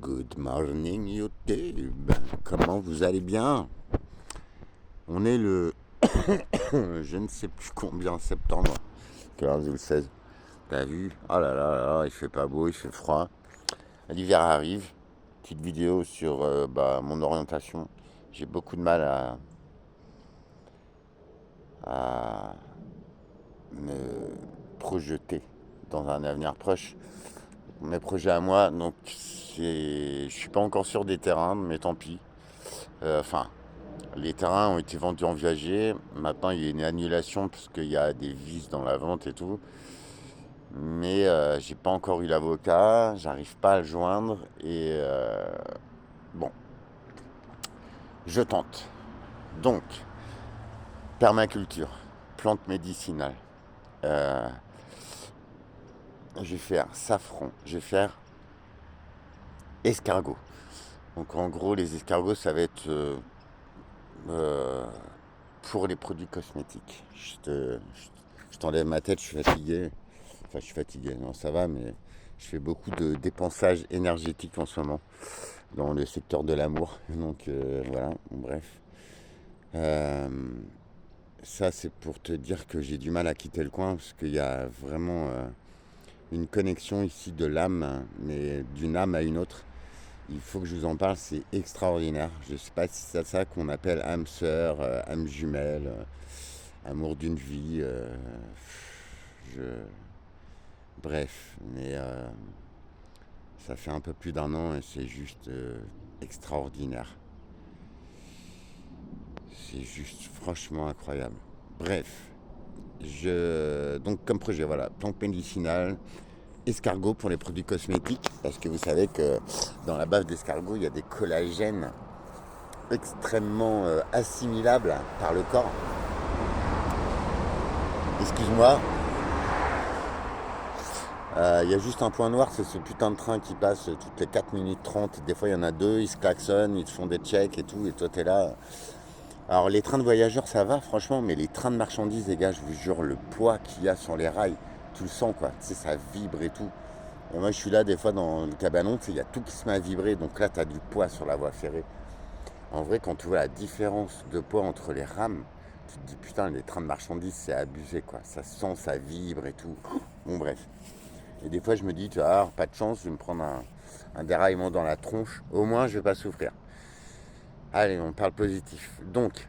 Good morning YouTube, comment vous allez bien? On est le je ne sais plus combien septembre, le 16. T'as vu? Oh là là là, il fait pas beau, il fait froid. L'hiver arrive. Petite vidéo sur mon orientation. J'ai beaucoup de mal à me projeter dans un avenir proche. Mes projets à moi, donc je suis pas encore sûr des terrains, mais tant pis. Enfin, les terrains ont été vendus en viager. Maintenant, il y a une annulation parce qu'il y a des vices dans la vente et tout. Mais j'ai pas encore eu l'avocat, j'arrive pas à le joindre et bon, je tente. Donc, permaculture, plantes médicinales. Euh, je vais faire safran, je vais faire escargot. Donc en gros, les escargots, ça va être euh, pour les produits cosmétiques. Je t'enlève ma tête, je suis fatigué. Enfin, je suis fatigué, non, ça va, mais je fais beaucoup de dépensage énergétique en ce moment dans le secteur de l'amour. Donc voilà, bon, bref. Euh, Ça, c'est pour te dire que j'ai du mal à quitter le coin parce qu'il y a vraiment une connexion ici de l'âme, hein, mais d'une âme à une autre. Il faut que je vous en parle, c'est extraordinaire. Je ne sais pas si c'est ça qu'on appelle âme sœur, âme jumelle, amour d'une vie. Je... Bref, mais ça fait un peu plus d'un an et c'est juste extraordinaire. C'est juste franchement incroyable. Bref, donc comme projet, voilà, plantes médicinales, escargot pour les produits cosmétiques, parce que vous savez que dans la bave d'escargot, il y a des collagènes extrêmement assimilables par le corps. Excuse-moi, il y a juste un point noir, c'est ce putain de train qui passe toutes les 4 minutes 30. Des fois, il y en a deux, ils se klaxonnent, ils te font des checks et tout, et toi, t'es là. Alors, les trains de voyageurs, ça va, franchement, mais les trains de marchandises, les gars, je vous jure, le poids qu'il y a sur les rails, tu le sens, quoi. Tu sais, ça vibre et tout. Et moi, je suis là, des fois, dans le cabanon, tu sais, il y a tout qui se met à vibrer, donc là, t'as du poids sur la voie ferrée. En vrai, quand tu vois la différence de poids entre les rames, tu te dis, putain, les trains de marchandises, c'est abusé, quoi. Ça sent, ça vibre et tout. Bon, bref. Et des fois, je me dis, tu vas avoir pas de chance, je vais me prendre un déraillement dans la tronche. Au moins, je vais pas souffrir. Allez, on parle positif. Donc,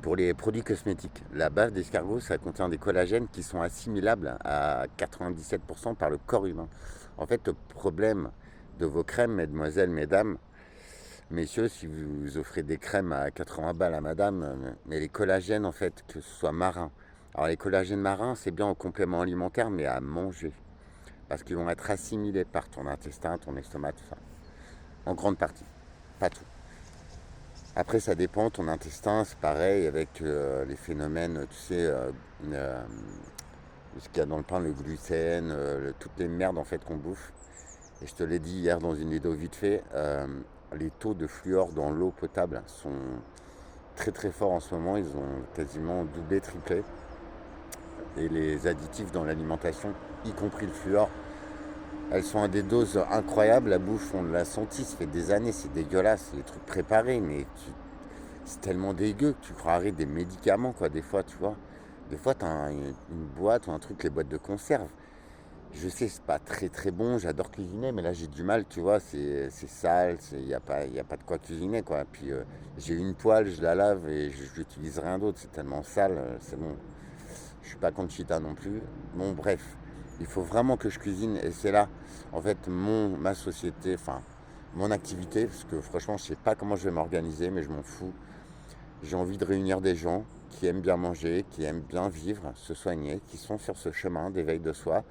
pour les produits cosmétiques, la bave d'escargot, ça contient des collagènes qui sont assimilables à 97% par le corps humain. En fait, le problème de vos crèmes, mesdemoiselles, mesdames, messieurs, si vous offrez des crèmes à 80 balles à madame, mais les collagènes, en fait, que ce soit marins. Alors, les collagènes marins, c'est bien en complément alimentaire, mais à manger. Parce qu'ils vont être assimilés par ton intestin, ton estomac, tout ça. En grande partie. Pas tout. Après, ça dépend, ton intestin, c'est pareil avec les phénomènes, tu sais, ce qu'il y a dans le pain, le gluten, toutes les merdes en fait qu'on bouffe. Et je te l'ai dit hier dans une vidéo vite fait, les taux de fluor dans l'eau potable sont très très forts en ce moment, ils ont quasiment doublé, triplé. Et les additifs dans l'alimentation, y compris le fluor, elles sont à des doses incroyables. La bouffe, on l'a senti, ça fait des années, c'est dégueulasse, les trucs préparés, mais c'est tellement dégueu que tu croirais des médicaments, quoi, des fois, tu vois. Des fois, t'as une boîte ou un truc, les boîtes de conserve. Je sais, c'est pas très très bon, j'adore cuisiner, mais là j'ai du mal, tu vois, c'est sale, il n'y y a pas de quoi cuisiner, quoi. Puis j'ai une poêle, je la lave et je n'utilise rien d'autre, c'est tellement sale, c'est bon. Je suis pas Conchita non plus. Bon, bref, il faut vraiment que je cuisine et c'est là, en fait, ma société, enfin, mon activité, parce que franchement, je sais pas comment je vais m'organiser, mais je m'en fous. J'ai envie de réunir des gens qui aiment bien manger, qui aiment bien vivre, se soigner, qui sont sur ce chemin d'éveil de soi,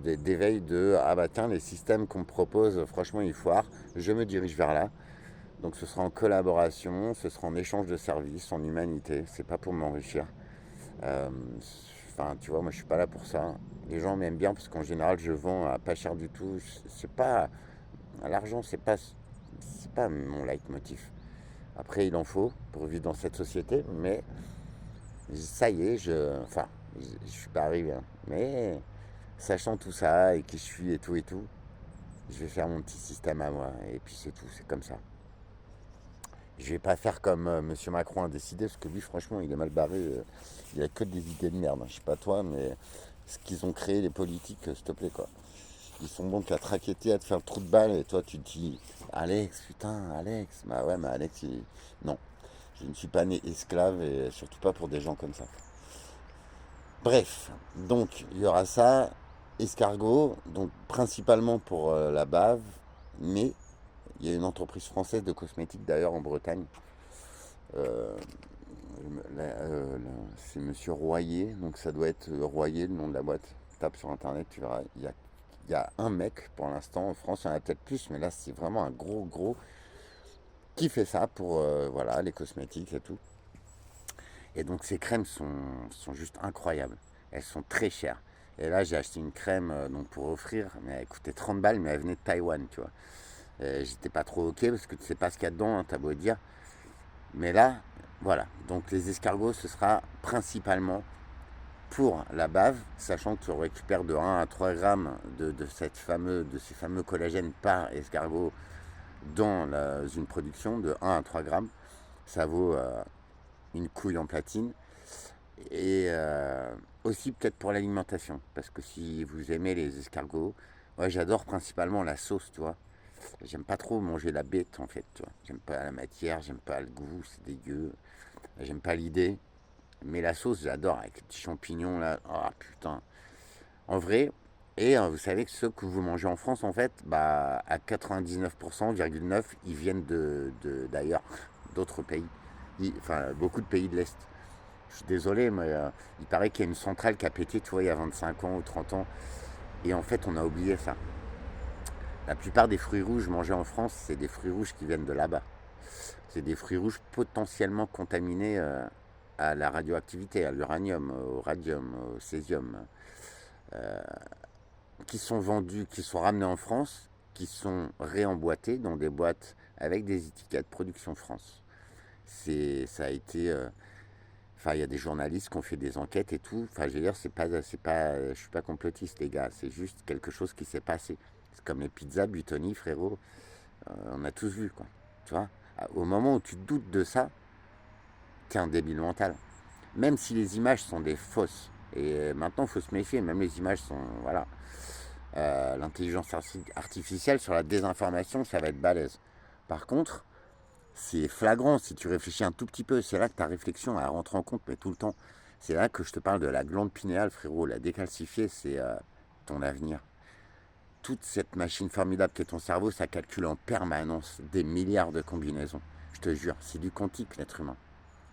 d'éveil de ah bah tiens, les systèmes qu'on me propose, franchement, ils foirent, je me dirige vers là. Donc ce sera en collaboration, ce sera en échange de services, en humanité, c'est pas pour m'enrichir. Euh, Enfin, tu vois, moi je suis pas là pour ça. Les gens m'aiment bien parce qu'en général je vends à pas cher du tout. C'est pas l'argent, c'est pas mon leitmotiv. Après, il en faut pour vivre dans cette société, mais ça y est, enfin, je suis pas arrivé, hein. Mais sachant tout ça et qui je suis et tout, Je vais faire mon petit système à moi, et puis c'est tout, c'est comme ça. Je vais pas faire comme Monsieur Macron a décidé, parce que lui, franchement, il est mal barré. Il a que des idées de merde, hein. Je sais pas toi, mais ce qu'ils ont créé, les politiques, s'il te plaît, quoi. Ils sont bons qu'à te raqueter, à te faire le trou de balle, et toi, tu te dis, Alex, putain, Alex. Bah ouais, mais Alex, non. Je ne suis pas né esclave, et surtout pas pour des gens comme ça. Bref, donc, il y aura ça, escargot, donc principalement pour la bave, mais il y a une entreprise française de cosmétiques, d'ailleurs, en Bretagne. Euh, c'est Monsieur Royer, donc ça doit être Royer, le nom de la boîte. Tape sur internet, tu verras. Il y a un mec pour l'instant en France, il y en a peut-être plus, mais là c'est vraiment un gros qui fait ça pour voilà, les cosmétiques et tout. Et donc ces crèmes sont juste incroyables. Elles sont très chères. Et là j'ai acheté une crème donc pour offrir, mais elle coûtait 30 balles, mais elle venait de Taïwan, tu vois. J'étais pas trop ok parce que tu sais pas ce qu'il y a dedans, hein, t'as beau dire. Mais là, voilà. Donc les escargots, ce sera principalement pour la bave, sachant que tu récupères de 1 à 3 grammes de ces fameux collagènes par escargot dans une production de 1 à 3 grammes. Ça vaut une couille en platine. Et aussi peut-être pour l'alimentation, parce que si vous aimez les escargots, ouais, j'adore principalement la sauce, tu vois. J'aime pas trop manger la bête en fait, tu vois. J'aime pas la matière, j'aime pas le goût, c'est dégueu. J'aime pas l'idée. Mais la sauce, j'adore, avec les petits champignons là. Oh putain. En vrai, et vous savez que ceux que vous mangez en France, en fait, bah, à 99,9%, ils viennent d'ailleurs, d'autres pays. Enfin, beaucoup de pays de l'Est. Je suis désolé, mais il paraît qu'il y a une centrale qui a pété, tu vois, il y a 25 ans ou 30 ans. Et en fait, on a oublié ça. La plupart des fruits rouges mangés en France, c'est des fruits rouges qui viennent de là-bas. C'est des fruits rouges potentiellement contaminés à la radioactivité, à l'uranium, au radium, au césium, qui sont vendus, qui sont ramenés en France, qui sont réemboîtés dans des boîtes avec des étiquettes production France. Ça a été, enfin, il y a des journalistes qui ont fait des enquêtes et tout. Enfin, je veux dire, je suis pas complotiste, les gars. C'est juste quelque chose qui s'est passé. C'est comme les pizzas Buitoni, frérot. On a tous vu, quoi. Tu vois, au moment où tu doutes de ça, t'es un débile mental. Même si les images sont des fausses. Et maintenant, il faut se méfier. Même les images sont, voilà. L'intelligence artificielle sur la désinformation, ça va être balèze. Par contre, c'est flagrant si tu réfléchis un tout petit peu. C'est là que ta réflexion elle rentre en compte, mais tout le temps. C'est là que je te parle de la glande pinéale, frérot. La décalcifier, c'est ton avenir. Toute cette machine formidable qui est ton cerveau, ça calcule en permanence des milliards de combinaisons. Je te jure, c'est du quantique, l'être humain.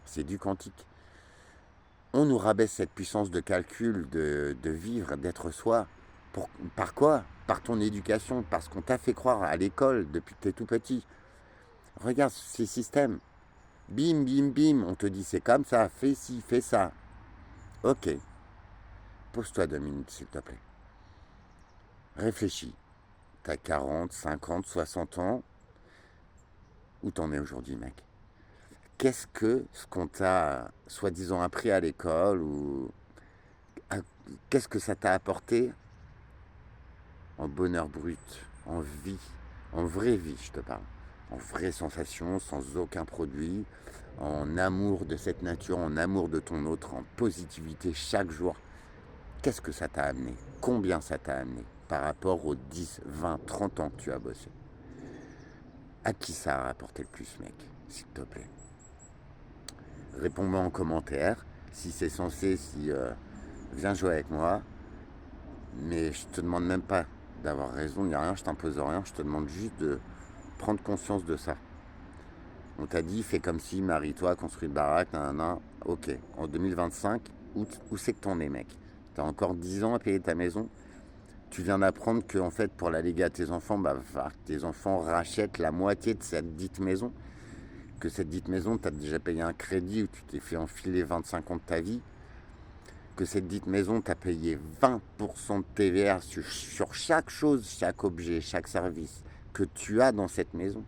C'est du quantique. On nous rabaisse cette puissance de calcul, de vivre, d'être soi. Par quoi? Par ton éducation, parce qu'on t'a fait croire à l'école depuis que t'es tout petit. Regarde ces systèmes. Bim, bim, bim, on te dit c'est comme ça, fais ci, fais ça. Ok, pose-toi 2 minutes s'il te plaît. Réfléchis. T'as 40, 50, 60 ans. Où t'en es aujourd'hui, mec? Qu'est-ce que ce qu'on t'a soi-disant appris à l'école ou qu'est-ce que ça t'a apporté en bonheur brut, en vie, en vraie vie, je te parle, en vraie sensation, sans aucun produit, en amour de cette nature, en amour de ton autre, en positivité chaque jour. Qu'est-ce que ça t'a amené? Combien ça t'a amené par rapport aux 10, 20, 30 ans que tu as bossé? À qui ça a rapporté le plus, mec, s'il te plaît? Réponds-moi en commentaire. Si c'est censé, viens jouer avec moi. Mais je te demande même pas d'avoir raison, ni rien, je t'impose rien, je te demande juste de prendre conscience de ça. On t'a dit, fais comme si, marie-toi, construis une baraque, nan. Ok, en 2025, où c'est que t'en es, mec? T'as encore 10 ans à payer ta maison? Tu viens d'apprendre que, en fait, pour la léguer à tes enfants, bah, tes enfants rachètent la moitié de cette dite maison. Que cette dite maison, t'as déjà payé un crédit où tu t'es fait enfiler 25 ans de ta vie. Que cette dite maison, t'as payé 20% de TVA sur chaque chose, chaque objet, chaque service que tu as dans cette maison.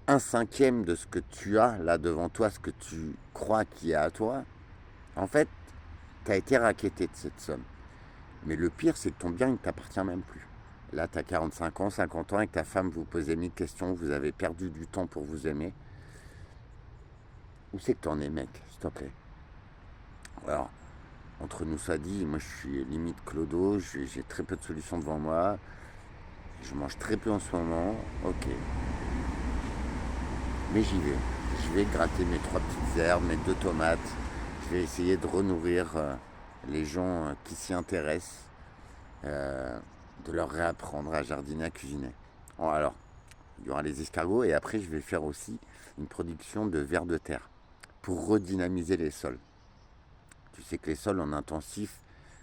1/5 de ce que tu as là devant toi, ce que tu crois qu'il y a à toi, en fait, tu as été racketté de cette somme. Mais le pire, c'est que ton bien, il ne t'appartient même plus. Là, tu as 45 ans, 50 ans, avec ta femme, vous posez 1000 questions, vous avez perdu du temps pour vous aimer. Où c'est que t'en es, mec, s'il te plaît? Alors, entre nous soit dit, moi je suis limite clodo, j'ai très peu de solutions devant moi, je mange très peu en ce moment, ok. Mais j'y vais. Je vais gratter mes 3 petites herbes, mes 2 tomates. Je vais essayer de renourrir les gens qui s'y intéressent, euh, de leur réapprendre à jardiner, à cuisiner. Bon, alors, il y aura les escargots et après je vais faire aussi une production de vers de terre pour redynamiser les sols. Tu sais que les sols en intensif,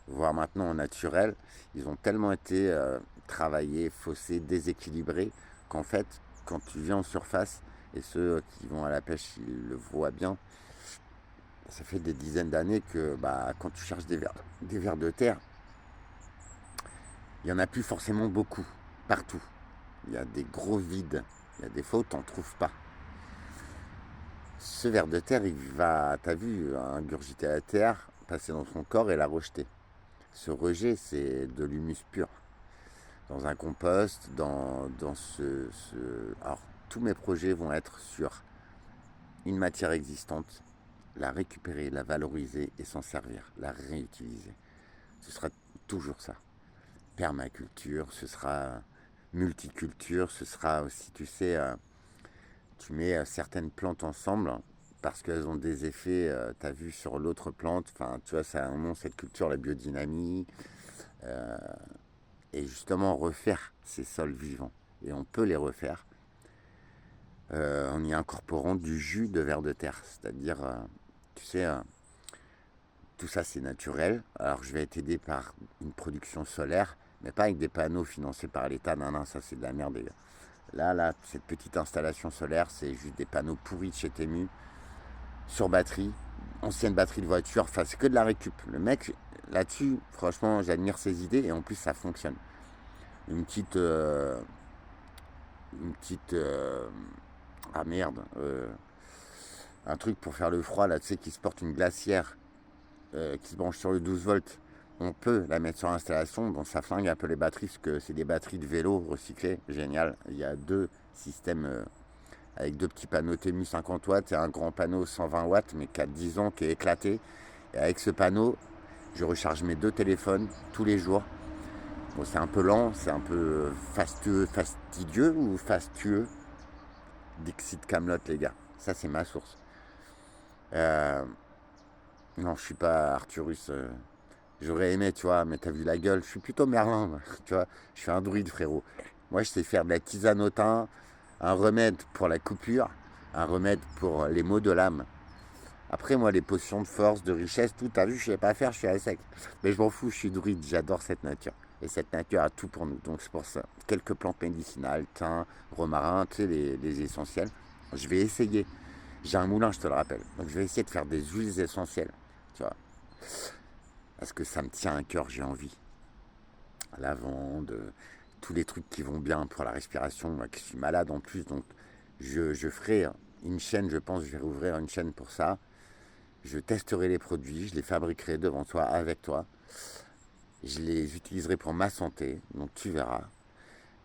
voire maintenant en naturel, ils ont tellement été travaillés, faussés, déséquilibrés qu'en fait, quand tu viens en surface, et ceux qui vont à la pêche, ils le voient bien, ça fait des dizaines d'années que quand tu cherches des vers de terre, il n'y en a plus forcément beaucoup, partout. Il y a des gros vides, il y a des fois où tu n'en trouves pas. Ce ver de terre, il va, t'as vu, ingurgiter la terre, passer dans son corps et la rejeter. Ce rejet, c'est de l'humus pur. Dans un compost, Alors, tous mes projets vont être sur une matière existante, la récupérer, la valoriser et s'en servir, la réutiliser. Ce sera toujours ça. Permaculture, ce sera multiculture, ce sera aussi, tu sais, tu mets certaines plantes ensemble parce qu'elles ont des effets, tu as vu sur l'autre plante, enfin, tu vois, ça a un nom, cette culture, la biodynamie, euh, et justement refaire ces sols vivants. Et on peut les refaire en y incorporant du jus de vers de terre, c'est-à-dire, tu sais, tout ça c'est naturel. Alors je vais être aidé par une production solaire, mais pas avec des panneaux financés par l'État, non, ça c'est de la merde, les gars. Là, cette petite installation solaire, c'est juste des panneaux pourris de chez Temu, sur batterie, ancienne batterie de voiture, enfin c'est que de la récup. Le mec, là-dessus, franchement, j'admire ses idées et en plus ça fonctionne. Une petite... une petite... ah merde, un truc pour faire le froid, là, tu sais, qui se porte une glacière, qui se branche sur le 12 volts. On peut la mettre sur l'installation, donc ça flingue un peu les batteries, parce que c'est des batteries de vélo recyclées, génial. Il y a 2 systèmes avec 2 petits panneaux Temu 50 watts et un grand panneau 120 watts, mais qui a 10 ans, qui est éclaté. Et avec ce panneau, je recharge mes 2 téléphones tous les jours. Bon, c'est un peu lent, c'est un peu fastidieux ou fastueux. Dixit Camelot, les gars. Ça, c'est ma source. Euh, non, je suis pas Arthurus. J'aurais aimé, tu vois, mais t'as vu la gueule. Je suis plutôt Merlin, moi, tu vois. Je suis un druide, frérot. Moi, je sais faire de la tisane au thym, un remède pour la coupure, un remède pour les maux de l'âme. Après, moi, les potions de force, de richesse, tout, t'as vu, je sais pas faire, je suis à sec. Mais je m'en fous, je suis druide, j'adore cette nature. Et cette nature a tout pour nous. Donc, c'est pour ça. Quelques plantes médicinales, thym, romarin, tu sais, les essentiels. Je vais essayer. J'ai un moulin, je te le rappelle. Donc, je vais essayer de faire des huiles essentielles, tu vois. Parce que ça me tient à cœur, j'ai envie. Lavande, tous les trucs qui vont bien pour la respiration. Moi, qui suis malade en plus, donc je ferai une chaîne, je pense, je vais rouvrir une chaîne pour ça. Je testerai les produits, je les fabriquerai devant toi, avec toi. Je les utiliserai pour ma santé, donc tu verras.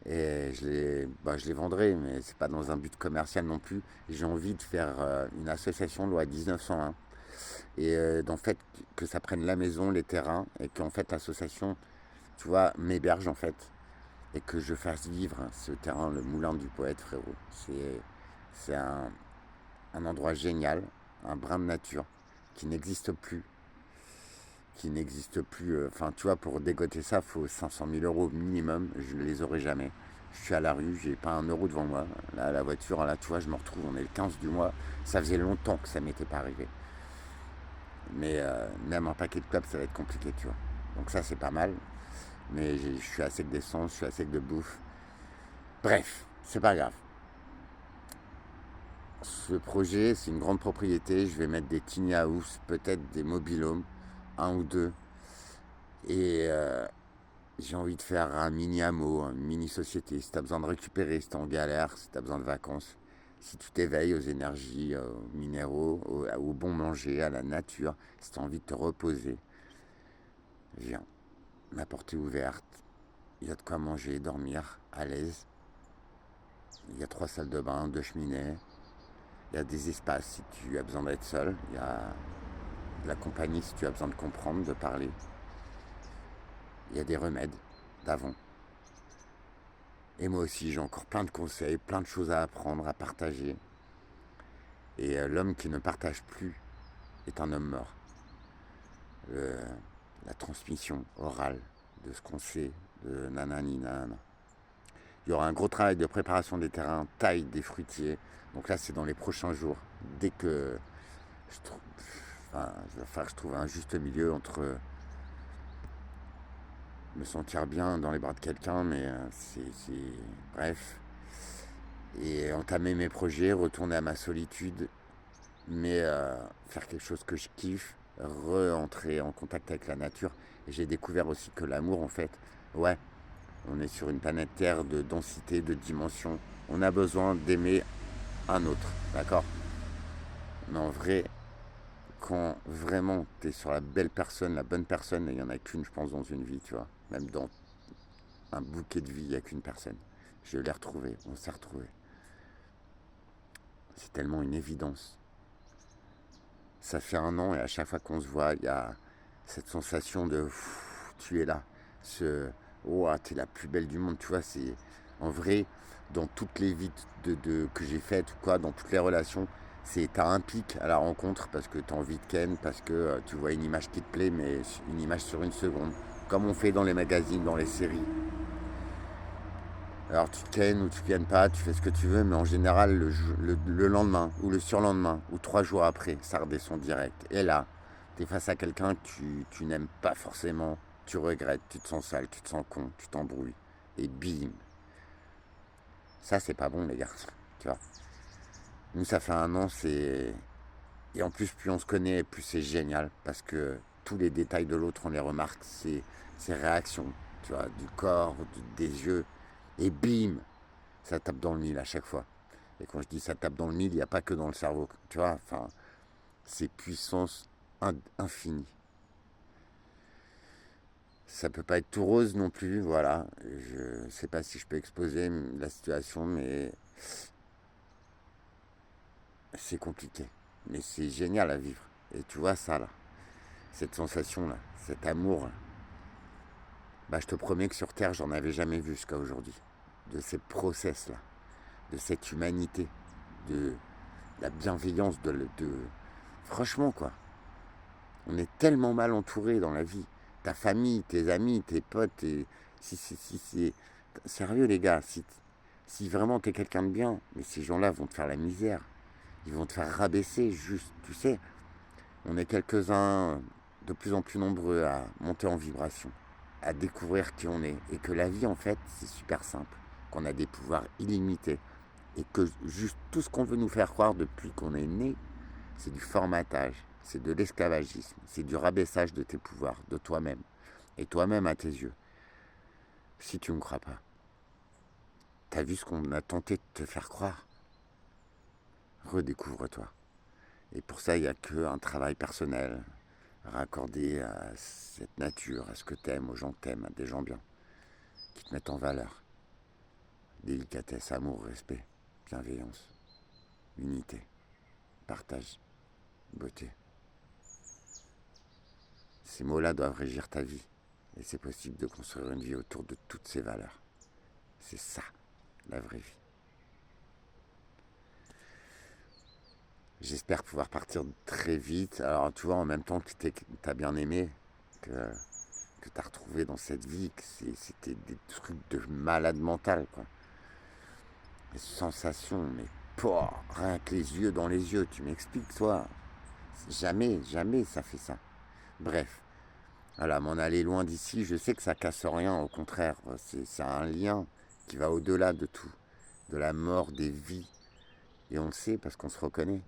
Et je les vendrai, mais c'est pas dans un but commercial non plus. J'ai envie de faire une association loi 1901 et d'en fait que ça prenne la maison, les terrains et qu'en fait l'association, tu vois, m'héberge en fait et que je fasse vivre ce terrain, le moulin du poète, frérot. C'est un endroit génial, un brin de nature qui n'existe plus, Enfin, tu vois, pour dégoter ça, il faut 500 000 euros minimum. Je ne les aurai jamais. Je suis à la rue, j'ai pas un euro devant moi. Là, la voiture, là, tu vois, je me retrouve, on est le 15 du mois. Ça faisait longtemps que ça m'était pas arrivé. Mais même un paquet de clopes, ça va être compliqué, tu vois. Donc ça, c'est pas mal. Mais je suis à sec d'essence, je suis à sec de bouffe. Bref, c'est pas grave. Ce projet, c'est une grande propriété. Je vais mettre des tiny house, peut-être des mobilhomes, un ou deux. Et j'ai envie de faire un mini hameau, une mini société. Si tu as besoin de récupérer, si tu es en galère, si tu as besoin de vacances, si tu t'éveilles aux énergies, aux minéraux, au bon manger, à la nature, si tu as envie de te reposer, viens. Ma porte est ouverte. Il y a de quoi manger et dormir à l'aise. Il y a 3 salles de bain, 2 cheminées. Il y a des espaces si tu as besoin d'être seul. Il y a de la compagnie si tu as besoin de comprendre, de parler. Il y a des remèdes d'avant. Et moi aussi, j'ai encore plein de conseils, plein de choses à apprendre, à partager. Et l'homme qui ne partage plus est un homme mort. La transmission orale de ce qu'on sait, de nanani nanana. Il y aura un gros travail de préparation des terrains, taille des fruitiers. Donc là, c'est dans les prochains jours. Dès que je trouve, enfin, il va falloir que je trouve un juste milieu entre me sentir bien dans les bras de quelqu'un, mais bref. Et entamer mes projets, retourner à ma solitude, mais faire quelque chose que je kiffe, re-entrer en contact avec la nature. Et j'ai découvert aussi que l'amour, en fait, ouais, on est sur une planète Terre de densité, de dimension. On a besoin d'aimer un autre, d'accord? Mais en vrai, quand vraiment tu es sur la belle personne, la bonne personne, et il n'y en a qu'une, je pense, dans une vie, tu vois. Même dans un bouquet de vie, il n'y a qu'une personne. Je l'ai retrouvée, on s'est retrouvés. C'est tellement une évidence. Ça fait 1 an et à chaque fois qu'on se voit, il y a cette sensation de tu es là. Oh, t'es la plus belle du monde, tu vois. C'est en vrai, dans toutes les vies que j'ai faites, ou quoi, dans toutes les relations, t'as un pic à la rencontre parce que t'as envie de ken, parce que tu vois une image qui te plaît, mais une image sur une seconde. Comme on fait dans les magazines, dans les séries. Alors tu kennes ou tu kennes pas, tu fais ce que tu veux, mais en général, le lendemain, ou le surlendemain, ou 3 jours après, ça redescend direct. Et là, tu es face à quelqu'un que tu n'aimes pas forcément, tu regrettes, tu te sens sale, tu te sens con, tu t'embrouilles. Et bim. Ça, c'est pas bon, les gars. Tu vois. Nous, ça fait 1 an, c'est. Et en plus, plus on se connaît, plus c'est génial. Parce que tous les détails de l'autre, on les remarque. Ses réactions, tu vois, du corps, des yeux. Et bim, ça tape dans le mille à chaque fois. Et quand je dis ça tape dans le mille, il n'y a pas que dans le cerveau. Tu vois, enfin, c'est puissance infinie. Ça peut pas être tout rose non plus, voilà. Je sais pas si je peux exposer la situation, mais c'est compliqué. Mais c'est génial à vivre. Et tu vois ça là, cette sensation là, cet amour là. Bah, je te promets que sur Terre, j'en avais jamais vu jusqu'à aujourd'hui. De ces process là, de cette humanité, de la bienveillance, franchement quoi. On est tellement mal entouré dans la vie. Ta famille, tes amis, tes potes, si, sérieux les gars, si vraiment t'es quelqu'un de bien, mais ces gens-là vont te faire la misère. Ils vont te faire rabaisser juste, tu sais. On est quelques-uns de plus en plus nombreux à monter en vibration, à découvrir qui on est. Et que la vie, en fait, c'est super simple. Qu'on a des pouvoirs illimités. Et que juste tout ce qu'on veut nous faire croire depuis qu'on est né, c'est du formatage, c'est de l'esclavagisme, c'est du rabaissage de tes pouvoirs, de toi-même. Et toi-même à tes yeux. Si tu ne me crois pas, t'as vu ce qu'on a tenté de te faire croire? Redécouvre-toi. Et pour ça, il n'y a qu'un travail personnel, raccordé à cette nature, à ce que t'aimes, aux gens que t'aimes, à des gens bien, qui te mettent en valeur. Délicatesse, amour, respect, bienveillance, unité, partage, beauté. Ces mots-là doivent régir ta vie. Et c'est possible de construire une vie autour de toutes ces valeurs. C'est ça, la vraie vie. J'espère pouvoir partir très vite. Alors, tu vois, en même temps que t'as bien aimé, que t'as retrouvé dans cette vie, que c'était des trucs de malade mental, quoi. Des sensations, mais rien que les yeux dans les yeux, tu m'expliques, toi. Jamais, jamais ça fait ça. Bref, voilà, m'en aller loin d'ici, je sais que ça casse rien, au contraire, c'est un lien qui va au-delà de tout, de la mort, des vies. Et on le sait parce qu'on se reconnaît.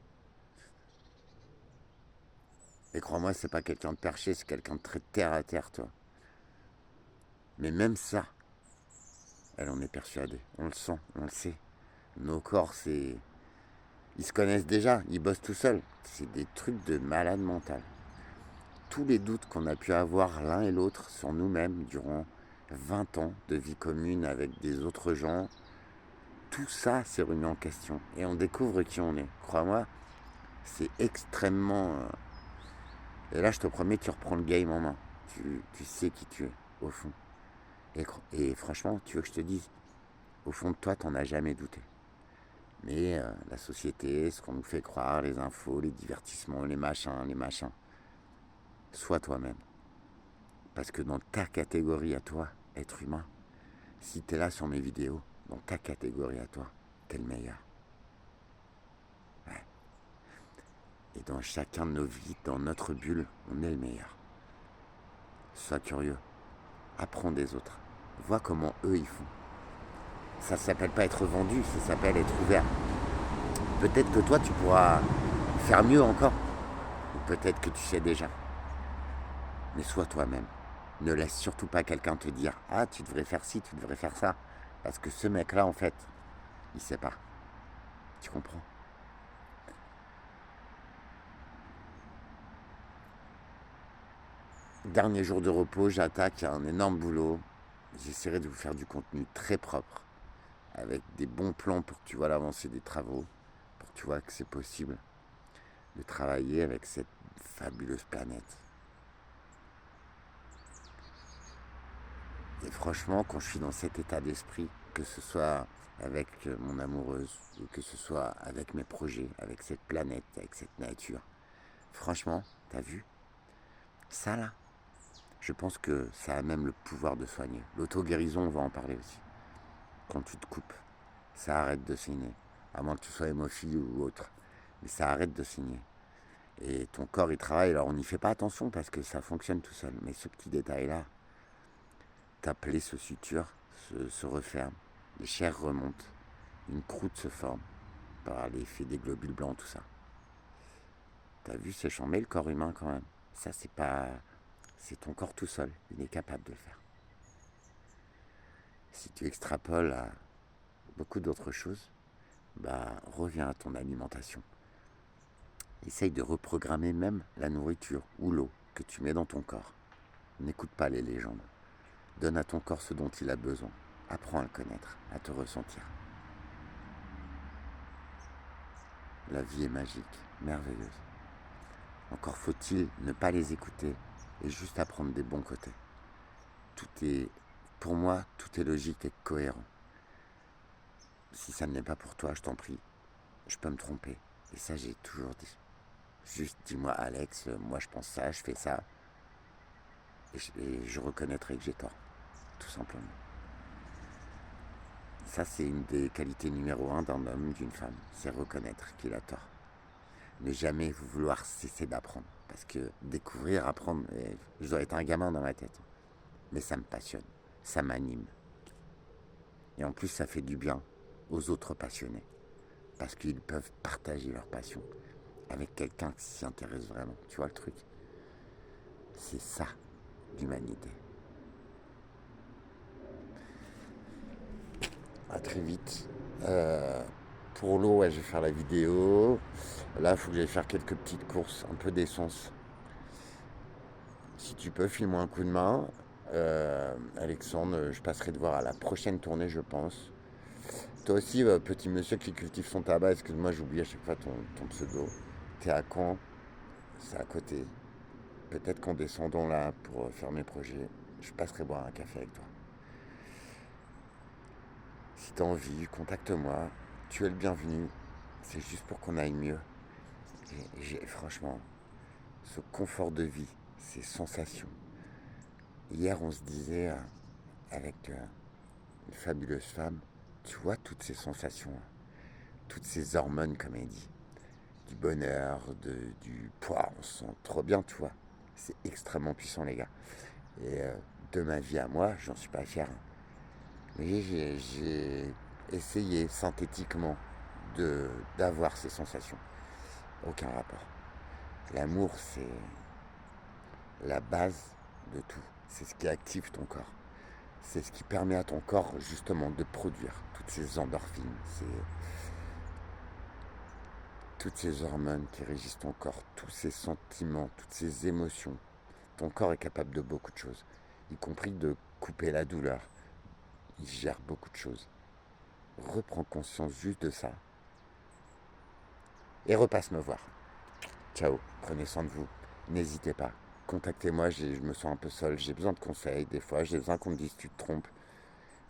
Et crois-moi, c'est pas quelqu'un de perché, c'est quelqu'un de très terre à terre, toi. Mais même ça, elle en est persuadée. On le sent, on le sait. Nos corps, ils se connaissent déjà, ils bossent tout seuls. C'est des trucs de malade mental. Tous les doutes qu'on a pu avoir l'un et l'autre sur nous-mêmes durant 20 ans de vie commune avec des autres gens, tout ça s'est remis en question. Et on découvre qui on est. Crois-moi, c'est extrêmement... Et là, je te promets, tu reprends le game en main. Tu sais qui tu es, au fond. Et franchement, tu veux que je te dise, au fond de toi, t'en as jamais douté. Mais la société, ce qu'on nous fait croire, les infos, les divertissements, les machins, sois toi-même. Parce que dans ta catégorie à toi, être humain, si t'es là sur mes vidéos, dans ta catégorie à toi, t'es le meilleur. Ouais. Et dans chacun de nos vies, dans notre bulle, on est le meilleur. Sois curieux. Apprends des autres. Vois comment eux ils font. Ça s'appelle pas être vendu, ça s'appelle être ouvert. Peut-être que toi tu pourras faire mieux encore. Ou peut-être que tu sais déjà. Mais sois toi-même. Ne laisse surtout pas quelqu'un te dire ah tu devrais faire ci, tu devrais faire ça. Parce que ce mec-là en fait, il sait pas. Tu comprends? Dernier jour de repos, j'attaque un énorme boulot. J'essaierai de vous faire du contenu très propre, avec des bons plans pour que tu vois l'avancée des travaux, pour que tu vois que c'est possible de travailler avec cette fabuleuse planète. Et franchement, quand je suis dans cet état d'esprit, que ce soit avec mon amoureuse, ou que ce soit avec mes projets, avec cette planète, avec cette nature, franchement, t'as vu, ça là, je pense que ça a même le pouvoir de soigner. L'auto-guérison, on va en parler aussi. Quand tu te coupes, ça arrête de saigner. À moins que tu sois hémophile ou autre. Mais ça arrête de saigner. Et ton corps, il travaille. Alors, on n'y fait pas attention parce que ça fonctionne tout seul. Mais ce petit détail-là, ta plaie se suture, se referme. Les chairs remontent. Une croûte se forme par l'effet des globules blancs, tout ça. T'as vu, c'est chambé le corps humain quand même. Ça, c'est pas... C'est ton corps tout seul. Il est capable de le faire. Si tu extrapoles à beaucoup d'autres choses, bah, reviens à ton alimentation. Essaye de reprogrammer même la nourriture ou l'eau que tu mets dans ton corps. N'écoute pas les légendes. Donne à ton corps ce dont il a besoin. Apprends à le connaître, à te ressentir. La vie est magique, merveilleuse. Encore faut-il ne pas les écouter et juste apprendre des bons côtés. Pour moi, tout est logique et cohérent. Si ça ne l'est pas pour toi, je t'en prie, je peux me tromper. Et ça, j'ai toujours dit. Juste dis-moi, Alex, moi je pense ça, je fais ça. Et je reconnaîtrai que j'ai tort, tout simplement. Ça, c'est une des qualités numéro 1 d'un homme, d'une femme. C'est reconnaître qu'il a tort. Ne jamais vouloir cesser d'apprendre. Parce que découvrir, apprendre, je dois être un gamin dans ma tête. Mais ça me passionne, ça m'anime. Et en plus, ça fait du bien aux autres passionnés. Parce qu'ils peuvent partager leur passion avec quelqu'un qui s'y intéresse vraiment. Tu vois le truc? C'est ça, l'humanité. À très vite. Pour l'eau, ouais, je vais faire la vidéo. Là, il faut que j'aille faire quelques petites courses, un peu d'essence. Si tu peux, file-moi un coup de main. Alexandre, je passerai te voir à la prochaine tournée, je pense. Toi aussi, petit monsieur qui cultive son tabac, excuse-moi, j'oublie à chaque fois ton pseudo. T'es à Caen, c'est à côté. Peut-être qu'en descendant là pour faire mes projets, je passerai boire un café avec toi. Si t'as envie, contacte-moi. Tu es le bienvenu. C'est juste pour qu'on aille mieux. Franchement, ce confort de vie, ces sensations. Hier, on se disait avec une fabuleuse femme, tu vois toutes ces sensations, toutes ces hormones, comme elle dit, du bonheur, du poids, on se sent trop bien, tu vois. C'est extrêmement puissant, les gars. Et de ma vie à moi, j'en suis pas fier. Mais j'ai essayé synthétiquement d'avoir ces sensations. Aucun rapport. L'amour, c'est la base de tout. C'est ce qui active ton corps. C'est ce qui permet à ton corps justement de produire toutes ces endorphines, toutes ces hormones qui régissent ton corps, tous ces sentiments, toutes ces émotions. Ton corps est capable de beaucoup de choses, y compris de couper la douleur. Il gère beaucoup de choses. Reprends conscience juste de ça. Et repasse me voir. Ciao, prenez soin de vous. N'hésitez pas. Contactez-moi, je me sens un peu seul. J'ai besoin de conseils. Des fois, j'ai besoin qu'on me dise tu te trompes.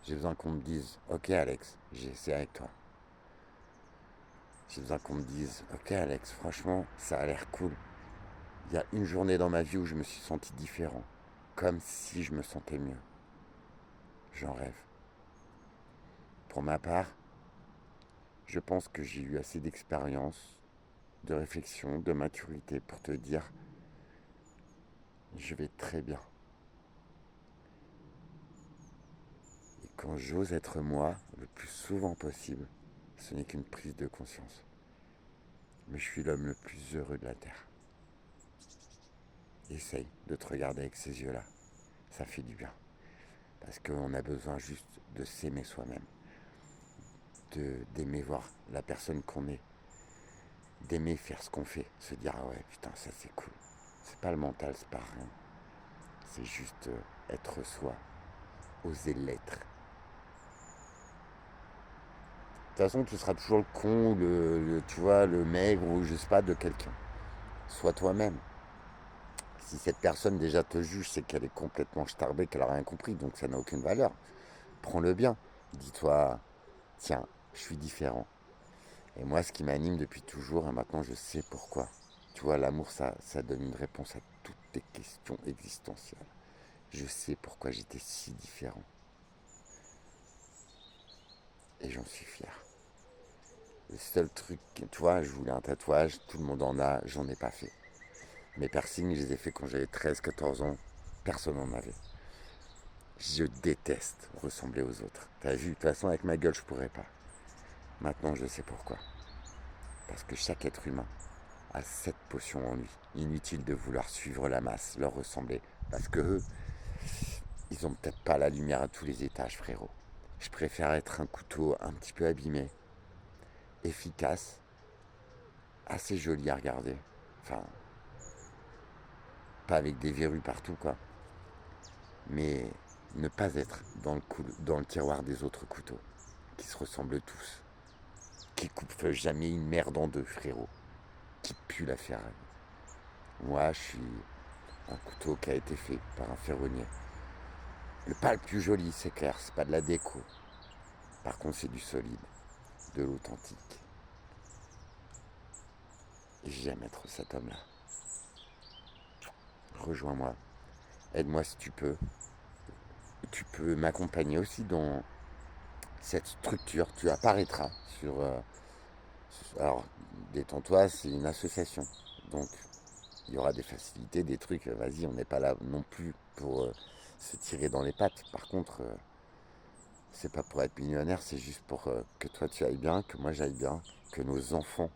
J'ai besoin qu'on me dise ok Alex, j'ai essayé avec toi. J'ai besoin qu'on me dise ok Alex, franchement, ça a l'air cool. Il y a une journée dans ma vie où je me suis senti différent. Comme si je me sentais mieux. J'en rêve. Pour ma part, je pense que j'ai eu assez d'expérience, de réflexion, de maturité pour te dire je vais très bien. Et quand j'ose être moi, le plus souvent possible, ce n'est qu'une prise de conscience. Mais je suis l'homme le plus heureux de la Terre. Essaye de te regarder avec ces yeux-là. Ça fait du bien. Parce qu'on a besoin juste de s'aimer soi-même. D'aimer voir la personne qu'on est. D'aimer faire ce qu'on fait. Se dire ah ouais putain ça c'est cool. C'est pas le mental, c'est pas rien. C'est juste être soi. Oser l'être. De toute façon tu seras toujours le con, tu vois, le maigre ou je sais pas de quelqu'un. Sois toi-même. Si cette personne déjà te juge, c'est qu'elle est complètement starbée, qu'elle n'a rien compris, donc ça n'a aucune valeur. Prends-le bien. Dis-toi, tiens, je suis différent. Et moi, ce qui m'anime depuis toujours, et maintenant je sais pourquoi. Tu vois, l'amour, ça donne une réponse à toutes tes questions existentielles. Je sais pourquoi j'étais si différent. Et j'en suis fier. Le seul truc, tu vois, je voulais un tatouage, tout le monde en a, j'en ai pas fait. Mes piercings, je les ai fait quand j'avais 13-14 ans, personne n'en avait. Je déteste ressembler aux autres. T'as vu, de toute façon, avec ma gueule, je pourrais pas. Maintenant, je sais pourquoi. Parce que chaque être humain a cette potion en lui. Inutile de vouloir suivre la masse, leur ressembler. Parce que eux, ils ont peut-être pas la lumière à tous les étages, frérot. Je préfère être un couteau un petit peu abîmé, efficace, assez joli à regarder. Enfin, pas avec des verrues partout, quoi. Mais ne pas être dans le tiroir des autres couteaux, qui se ressemblent tous, qui coupent jamais une merde en deux, frérot, qui pue la ferraille. Moi, je suis un couteau qui a été fait par un ferronnier. Pas le plus joli, c'est clair, c'est pas de la déco. Par contre, c'est du solide, de l'authentique. Et j'aime être cet homme-là. Rejoins-moi, aide-moi si tu peux. Tu peux m'accompagner aussi dans cette structure. Tu apparaîtras sur... alors, détends-toi, c'est une association. Donc, il y aura des facilités, des trucs. Vas-y, on n'est pas là non plus pour se tirer dans les pattes. Par contre, c'est pas pour être millionnaire, c'est juste pour que toi tu ailles bien, que moi j'aille bien, que nos enfants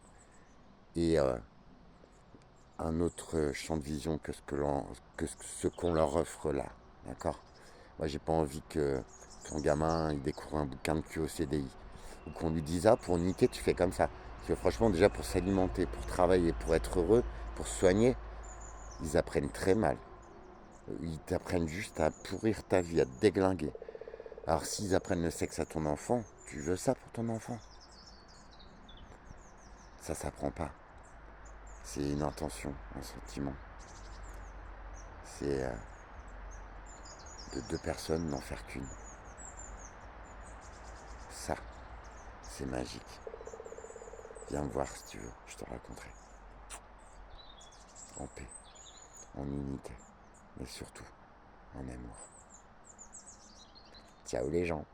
aient un autre champ de vision que ce qu'on leur offre là. D'accord? Moi, j'ai pas envie que ton gamin il découvre un bouquin de cul au CDI. Ou qu'on lui dise ah pour niquer tu fais comme ça. Parce que franchement déjà pour s'alimenter, pour travailler, pour être heureux, pour se soigner, ils apprennent très mal. Ils t'apprennent juste à pourrir ta vie, à te déglinguer. Alors s'ils apprennent le sexe à ton enfant, tu veux ça pour ton enfant? Ça s'apprend pas. C'est une intention, un sentiment. C'est de deux personnes n'en faire qu'une. Ça, c'est magique. Viens me voir si tu veux, je te raconterai. En paix, en unité, mais surtout en amour. Ciao les gens.